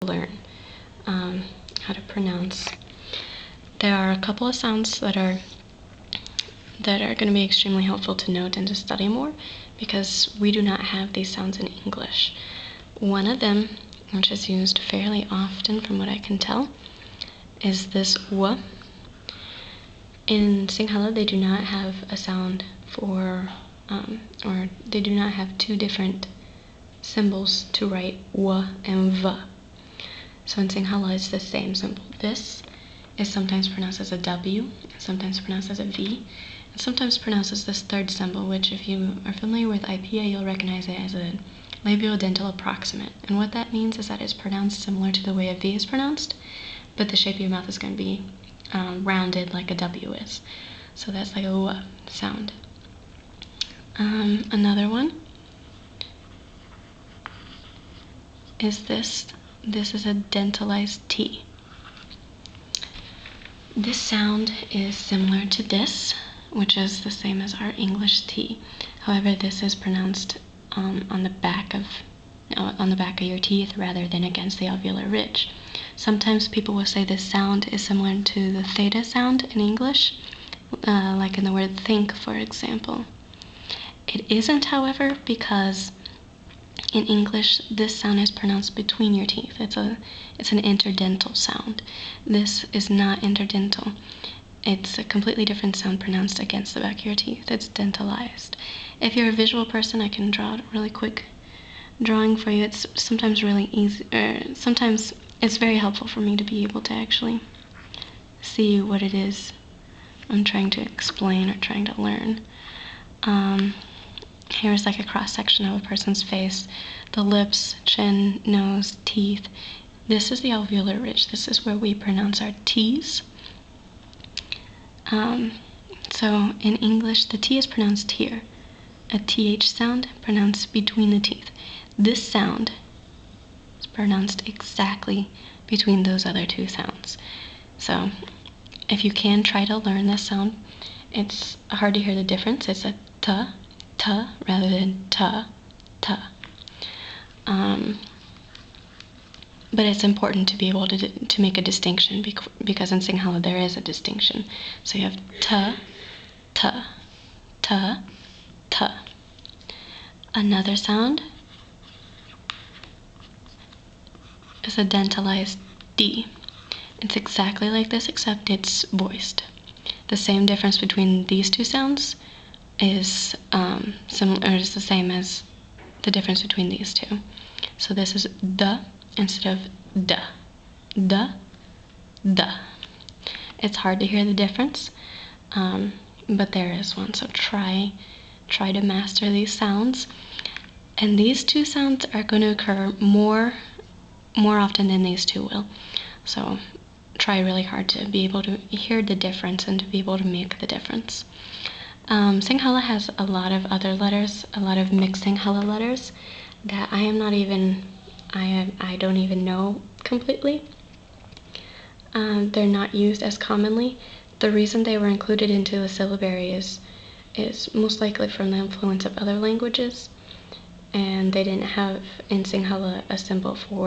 Learn how to pronounce. There are a couple of sounds that are going to be extremely helpful to note and to study more because we do not have these sounds in English. One of them, which is used fairly often from what I can tell, is this w. In Sinhala, they do not have a sound for, or they do not have two different symbols to write w and v. So in Sinhala, it's the same symbol. This is sometimes pronounced as a W, sometimes pronounced as a V, and sometimes pronounced as this third symbol, which if you are familiar with IPA, you'll recognize it as a labiodental approximant. And what that means is that it's pronounced similar to the way a V is pronounced, but the shape of your mouth is going to be rounded like a W is. So that's like a W sound. Another one is this. This is a dentalized T. This sound is similar to this, which is the same as our English T. However, this is pronounced on the back of your teeth rather than against the alveolar ridge. Sometimes people will say this sound is similar to the theta sound in English, like in the word think, for example. It isn't, however, because in English, this sound is pronounced between your teeth. It's an interdental sound. This is not interdental. It's a completely different sound pronounced against the back of your teeth. It's dentalized. If you're a visual person, I can draw a really quick drawing for you. It's sometimes really easy, sometimes it's very helpful for me to be able to actually see what it is I'm trying to explain or trying to learn. Here's like a cross-section of a person's face, the lips, chin, nose, teeth. This is the alveolar ridge. This is where we pronounce our T's. So in English, the T is pronounced here. A TH sound pronounced between the teeth. This sound is pronounced exactly between those other two sounds. So if you can try to learn this sound, it's hard to hear the difference. It's a T, T, rather than T, T. But it's important to be able to make a distinction because in Sinhala there is a distinction. So you have T, T, T, T. Another sound is a dentalized D. It's exactly like this except it's voiced. The same difference between these two sounds is is the same as the difference between these two. So this is the instead of da, da, da. It's hard to hear the difference, but there is one. So try to master these sounds, and these two sounds are going to occur more often than these two will. So try really hard to be able to hear the difference and to be able to make the difference. Sinhala has a lot of other letters, a lot of mixed Sinhala letters that I don't even know completely. They're not used as commonly. The reason they were included into the syllabary is most likely from the influence of other languages, and they didn't have in Sinhala a symbol for